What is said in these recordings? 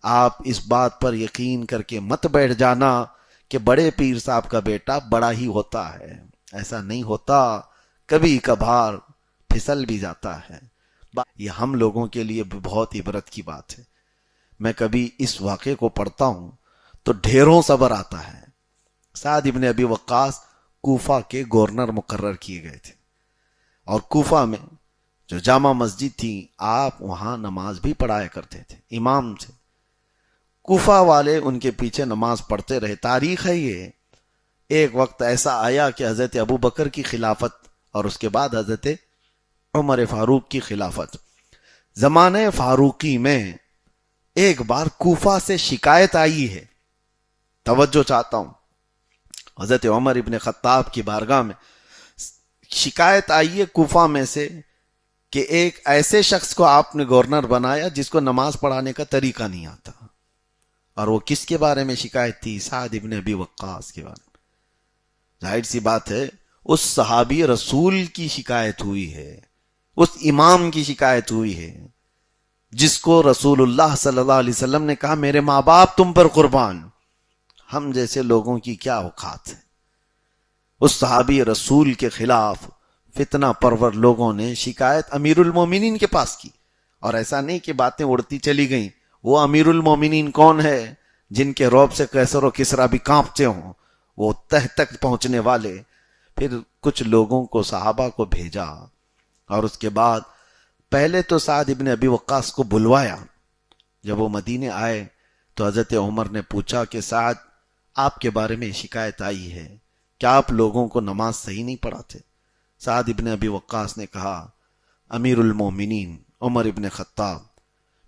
آپ اس بات پر یقین کر کے مت بیٹھ جانا کہ بڑے پیر صاحب کا بیٹا بڑا ہی ہوتا ہے، ایسا نہیں ہوتا، کبھی کبھار پھسل بھی جاتا ہے۔ یہ ہم لوگوں کے لیے بہت عبرت کی بات ہے۔ میں کبھی اس واقعے کو پڑھتا ہوں تو ڈھیروں صبر آتا ہے۔ سعد ابن ابی وقاص کوفہ کے گورنر مقرر کیے گئے تھے، اور کوفہ میں جو جامع مسجد تھی آپ وہاں نماز بھی پڑھایا کرتے تھے، امام تھے۔ کوفہ والے ان کے پیچھے نماز پڑھتے رہے۔ تاریخ ہے یہ، ایک وقت ایسا آیا کہ حضرت ابو بکر کی خلافت اور اس کے بعد حضرت عمر فاروق کی خلافت، زمانہ فاروقی میں ایک بار کوفہ سے شکایت آئی ہے، توجہ چاہتا ہوں، حضرت عمر ابن خطاب کی بارگاہ میں شکایت آئی ہے کوفہ میں سے کہ ایک ایسے شخص کو آپ نے گورنر بنایا جس کو نماز پڑھانے کا طریقہ نہیں آتا۔ اور وہ کس کے بارے میں شکایت تھی؟ سعد ابن ابی وقاص کے بارے میں۔ ظاہر سی بات ہے اس صحابی رسول کی شکایت ہوئی ہے، اس امام کی شکایت ہوئی ہے جس کو رسول اللہ صلی اللہ علیہ وسلم نے کہا میرے ماں باپ تم پر قربان۔ ہم جیسے لوگوں کی کیا اوقات ہے؟ اس صحابی رسول کے خلاف فتنہ پرور لوگوں نے شکایت امیر المومنین کے پاس کی، اور ایسا نہیں کہ باتیں اڑتی چلی گئیں۔ وہ امیر المومنین کون ہے جن کے رعب سے قیصر و کسریٰ بھی کانپتے ہوں، وہ تہ تک پہنچنے والے۔ پھر کچھ لوگوں کو صحابہ کو بھیجا، اور اس کے بعد پہلے تو سعد ابن ابی وقاص کو بلوایا۔ جب وہ مدینے آئے تو حضرت عمر نے پوچھا کہ سعد آپ کے بارے میں شکایت آئی ہے، کیا آپ لوگوں کو نماز صحیح نہیں پڑھاتے؟ سعد ابن ابی وقاص نے کہا امیر المومنین عمر ابن خطاب،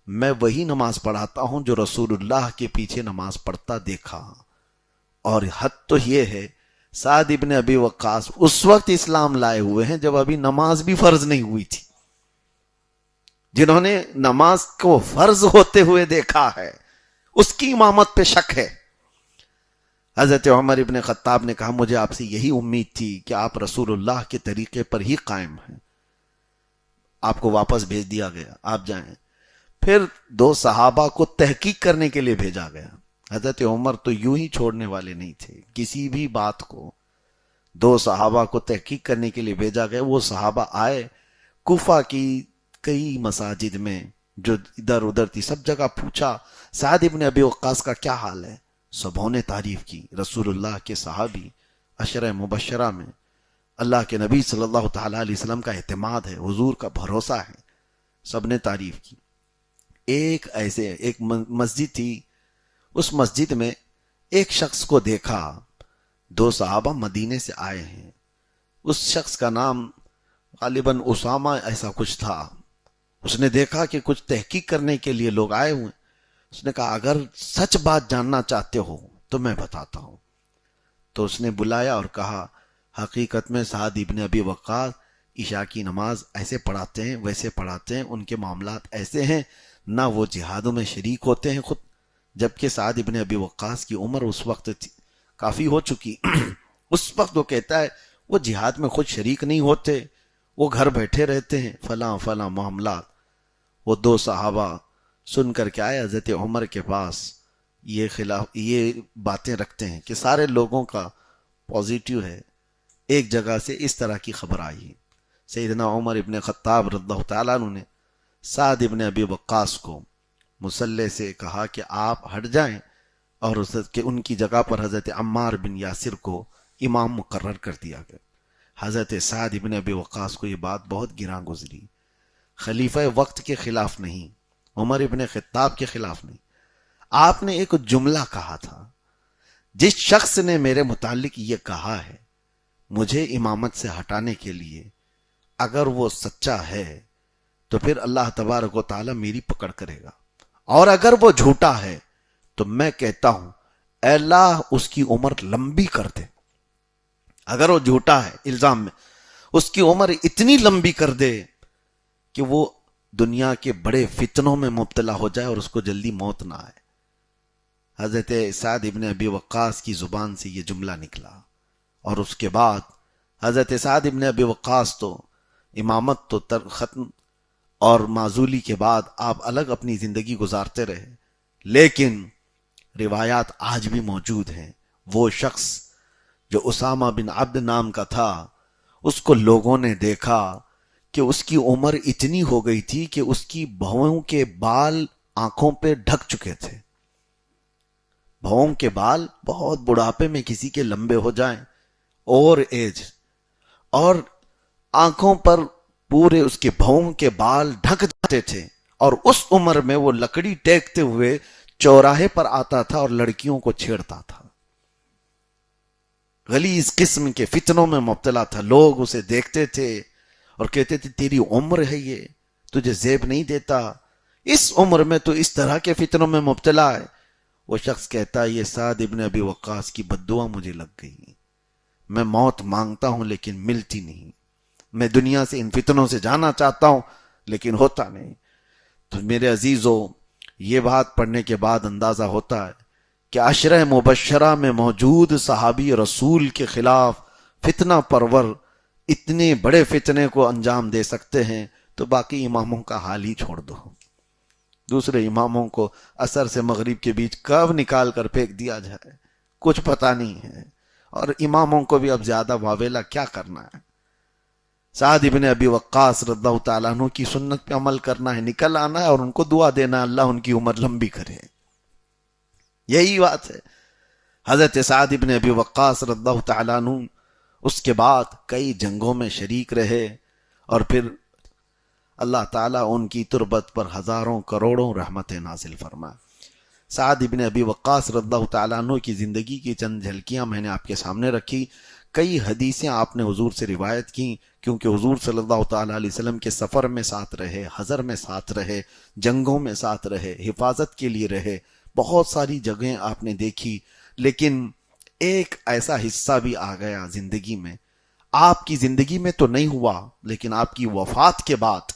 میں وہی نماز پڑھاتا ہوں جو رسول اللہ کے پیچھے نماز پڑھتا دیکھا۔ اور حد تو یہ ہے سعد ابن ابی وقاص اس وقت اسلام لائے ہوئے ہیں جب ابھی نماز بھی فرض نہیں ہوئی تھی۔ جنہوں نے نماز کو فرض ہوتے ہوئے دیکھا ہے اس کی امامت پہ شک ہے۔ حضرت عمر ابن خطاب نے کہا مجھے آپ سے یہی امید تھی کہ آپ رسول اللہ کے طریقے پر ہی قائم ہیں۔ آپ کو واپس بھیج دیا گیا، آپ جائیں۔ پھر دو صحابہ کو تحقیق کرنے کے لیے بھیجا گیا۔ حضرت عمر تو یوں ہی چھوڑنے والے نہیں تھے کسی بھی بات کو۔ دو صحابہ کو تحقیق کرنے کے لیے بھیجا گیا۔ وہ صحابہ آئے کوفہ کی کئی مساجد میں جو ادھر ادھر تھی، سب جگہ پوچھا سعد ابن ابی وقاص کا کیا حال ہے؟ سبوں نے تعریف کی۔ رسول اللہ کے صحابی، عشرہ مبشرہ میں اللہ کے نبی صلی اللہ تعالی علیہ وسلم کا اعتماد ہے، حضور کا بھروسہ ہے، سب نے تعریف کی۔ ایک مسجد تھی، اس مسجد میں ایک شخص کو دیکھا، دو صحابہ مدینے سے آئے ہیں، اس شخص کا نام غالباً اسامہ ایسا کچھ تھا۔ اس نے دیکھا کہ کچھ تحقیق کرنے کے لیے لوگ آئے ہوئے، اس نے کہا اگر سچ بات جاننا چاہتے ہو تو میں بتاتا ہوں۔ تو اس نے بلایا اور کہا حقیقت میں سعد ابن ابی وقاص عشاء کی نماز ایسے پڑھاتے ہیں، ویسے پڑھاتے ہیں، ان کے معاملات ایسے ہیں، نہ وہ جہادوں میں شریک ہوتے ہیں خود، جبکہ سعد ابن ابی وقاص کی عمر اس وقت کافی ہو چکی۔ اس وقت وہ کہتا ہے وہ جہاد میں خود شریک نہیں ہوتے، وہ گھر بیٹھے رہتے ہیں، فلاں فلاں معاملات۔ وہ دو صحابہ سن کر کے آئے حضرت عمر کے پاس، یہ باتیں رکھتے ہیں کہ سارے لوگوں کا پازیٹیو ہے، ایک جگہ سے اس طرح کی خبر آئی۔ سیدنا عمر ابن خطاب رضی اللہ تعالیٰ عنہ نے سعد ابن ابی وقاص کو مصلی سے کہا کہ آپ ہٹ جائیں، اور ان کی جگہ پر حضرت عمار بن یاسر کو امام مقرر کر دیا گیا۔ حضرت سعد ابن ابی وقاص کو یہ بات بہت گراں گزری۔ خلیفہ وقت کے خلاف نہیں، عمر ابن خطاب کے خلاف نہیں، آپ نے ایک جملہ کہا تھا، جس شخص نے میرے متعلق یہ کہا ہے مجھے امامت سے ہٹانے کے لیے، اگر وہ سچا ہے تو پھر اللہ تبارک و تعالی میری پکڑ کرے گا، اور اگر وہ جھوٹا ہے تو میں کہتا ہوں اے اللہ اس کی عمر لمبی کر دے۔ اگر وہ جھوٹا ہے الزام میں، اس کی عمر اتنی لمبی کر دے کہ وہ دنیا کے بڑے فتنوں میں مبتلا ہو جائے اور اس کو جلدی موت نہ آئے۔ حضرت سعد ابن ابی وقاص کی زبان سے یہ جملہ نکلا، اور اس کے بعد حضرت سعد ابن ابی وقاص تو امامت تو ختم، اور معزولی کے بعد آپ الگ اپنی زندگی گزارتے رہے، لیکن روایات آج بھی موجود ہیں. وہ شخص جو اسامہ بن عبد نام کا تھا، اس کو لوگوں نے دیکھا کہ اس کی عمر اتنی ہو گئی تھی کہ اس کی بھووں کے بال آنکھوں پہ ڈھک چکے تھے. بھووں کے بال بہت بڑھاپے میں کسی کے لمبے ہو جائیں اور ایج، اور آنکھوں پر پورے اس کے بھووں کے بال ڈھک جاتے تھے، اور اس عمر میں وہ لکڑی ٹیکتے ہوئے چوراہے پر آتا تھا اور لڑکیوں کو چھیڑتا تھا. غلیظ قسم کے فتنوں میں مبتلا تھا. لوگ اسے دیکھتے تھے اور کہتے تھے تیری عمر ہے یہ، تجھے زیب نہیں دیتا، اس عمر میں تو اس طرح کے فتنوں میں مبتلا ہے. وہ شخص کہتا ہے یہ سعد ابن ابی وقاص کی بد دعا مجھے لگ گئی، میں موت مانگتا ہوں لیکن ملتی نہیں، میں دنیا سے ان فتنوں سے جانا چاہتا ہوں لیکن ہوتا نہیں. تو میرے عزیزو، یہ بات پڑھنے کے بعد اندازہ ہوتا ہے کہ عشرہ مبشرہ میں موجود صحابی رسول کے خلاف فتنہ پرور اتنے بڑے فتنے کو انجام دے سکتے ہیں، تو باقی اماموں کا حال ہی چھوڑ دو. دوسرے اماموں کو عصر سے مغرب کے بیچ کب نکال کر پھینک دیا جائے کچھ پتہ نہیں ہے، اور اماموں کو بھی اب زیادہ واویلا کیا کرنا ہے. سعد ابن ابی وقاص رضی اللہ تعالیٰ عنہ کی سنت پہ عمل کرنا ہے، نکل آنا ہے اور ان کو دعا دینا اللہ ان کی عمر لمبی کرے. یہی بات ہے. حضرت سعد ابن ابی وقاص رضی اللہ تعالیٰ عنہ اس کے بعد کئی جنگوں میں شریک رہے، اور پھر اللہ تعالیٰ ان کی تربت پر ہزاروں کروڑوں رحمتیں نازل فرما. سعد ابن ابی وقاص رضی اللہ تعالیٰ عنہ کی زندگی کی چند جھلکیاں میں نے آپ کے سامنے رکھی. کئی حدیثیں آپ نے حضور سے روایت کی، کیونکہ حضور صلی اللہ تعالیٰ علیہ وسلم کے سفر میں ساتھ رہے، حضر میں ساتھ رہے، جنگوں میں ساتھ رہے، حفاظت کے لیے رہے، بہت ساری جگہیں آپ نے دیکھی. لیکن ایک ایسا حصہ بھی آ گیا زندگی میں، آپ کی زندگی میں تو نہیں ہوا، لیکن آپ کی وفات کے بعد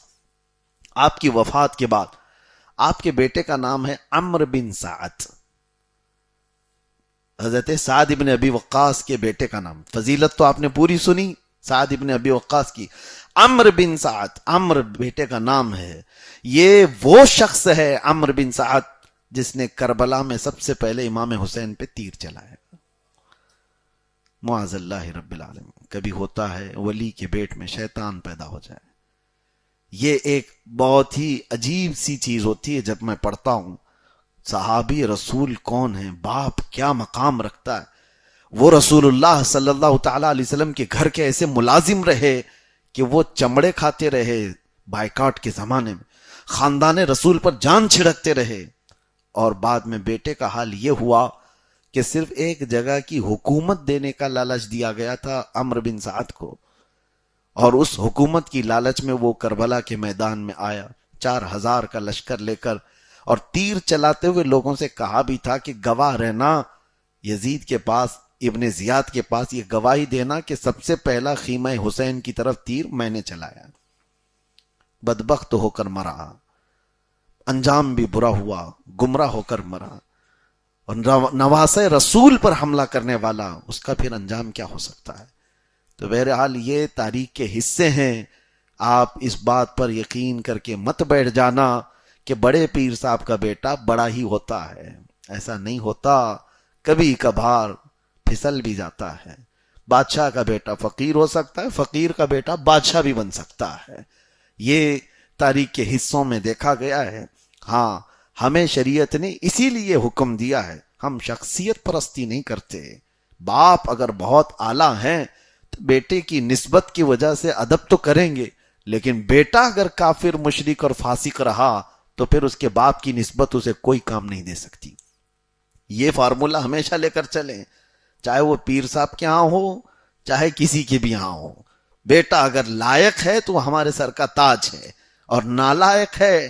آپ کے بیٹے کا نام ہے عمرو بن سعد. حضرت سعد ابن ابی وقاص کے بیٹے کا نام، فضیلت تو آپ نے پوری سنی سعد ابن ابی وقاص کی. عمرو بن سعد، عمرو بیٹے کا نام ہے. یہ وہ شخص ہے عمرو بن سعد جس نے کربلا میں سب سے پہلے امام حسین پہ تیر چلایا. معاذ اللہ رب العالمین. کبھی ہوتا ہے ولی کے پیٹ میں شیطان پیدا ہو جائے. یہ ایک بہت ہی عجیب سی چیز ہوتی ہے. جب میں پڑھتا ہوں صحابی رسول کون ہیں، باپ کیا مقام رکھتا ہے. وہ رسول اللہ صلی اللہ تعالیٰ علیہ وسلم کے گھر کے ایسے ملازم رہے کہ وہ چمڑے کھاتے رہے بائیکاٹ کے زمانے میں، خاندان رسول پر جان چھڑکتے رہے، اور بعد میں بیٹے کا حال یہ ہوا کہ صرف ایک جگہ کی حکومت دینے کا لالچ دیا گیا تھا عمرو بن سعد کو، اور اس حکومت کی لالچ میں وہ کربلا کے میدان میں آیا 4000 کا لشکر لے کر، اور تیر چلاتے ہوئے لوگوں سے کہا بھی تھا کہ گواہ رہنا، یزید کے پاس، ابن زیاد کے پاس یہ گواہی دینا کہ سب سے پہلا خیمہ حسین کی طرف تیر میں نے چلایا. بدبخت ہو کر مرا، انجام بھی برا ہوا، گمراہ ہو کر مرا. اور نواسے رسول پر حملہ کرنے والا، اس کا پھر انجام کیا ہو سکتا ہے. تو بہرحال یہ تاریخ کے حصے ہیں. آپ اس بات پر یقین کر کے مت بیٹھ جانا کہ بڑے پیر صاحب کا بیٹا بڑا ہی ہوتا ہے. ایسا نہیں ہوتا. کبھی کبھار پھسل بھی جاتا ہے. بادشاہ کا بیٹا فقیر ہو سکتا ہے، فقیر کا بیٹا بادشاہ بھی بن سکتا ہے. یہ تاریخ کے حصوں میں دیکھا گیا ہے. ہاں، ہمیں شریعت نے اسی لیے حکم دیا ہے. ہم شخصیت پرستی نہیں کرتے. باپ اگر بہت اعلیٰ ہیں تو بیٹے کی نسبت کی وجہ سے ادب تو کریں گے، لیکن بیٹا اگر کافر، مشرک اور فاسق رہا تو پھر اس کے باپ کی نسبت اسے کوئی کام نہیں دے سکتی. یہ فارمولہ ہمیشہ لے کر چلیں، چاہے وہ پیر صاحب کے ہاں ہو، چاہے کسی کے بھی ہاں ہو. بیٹا اگر لائق ہے تو وہ ہمارے سر کا تاج ہے، اور نالائق ہے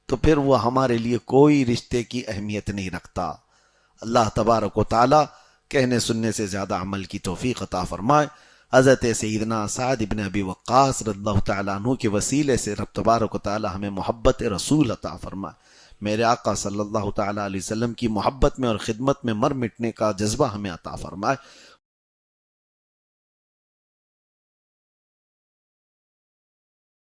تو پھر وہ ہمارے لیے کوئی رشتے کی اہمیت نہیں رکھتا. اللہ تبارک و تعالی کہنے سننے سے زیادہ عمل کی توفیق عطا فرمائے. حضرت سیدنا سعد ابن ابی وقاص رضی اللہ تعالیٰ عنہ کے وسیلے سے رب تبارک و تعالی ہمیں محبت رسول عطا فرمائے. میرے آقا صلی اللہ تعالیٰ علیہ وسلم کی محبت میں اور خدمت میں مر مٹنے کا جذبہ ہمیں عطا فرمائے.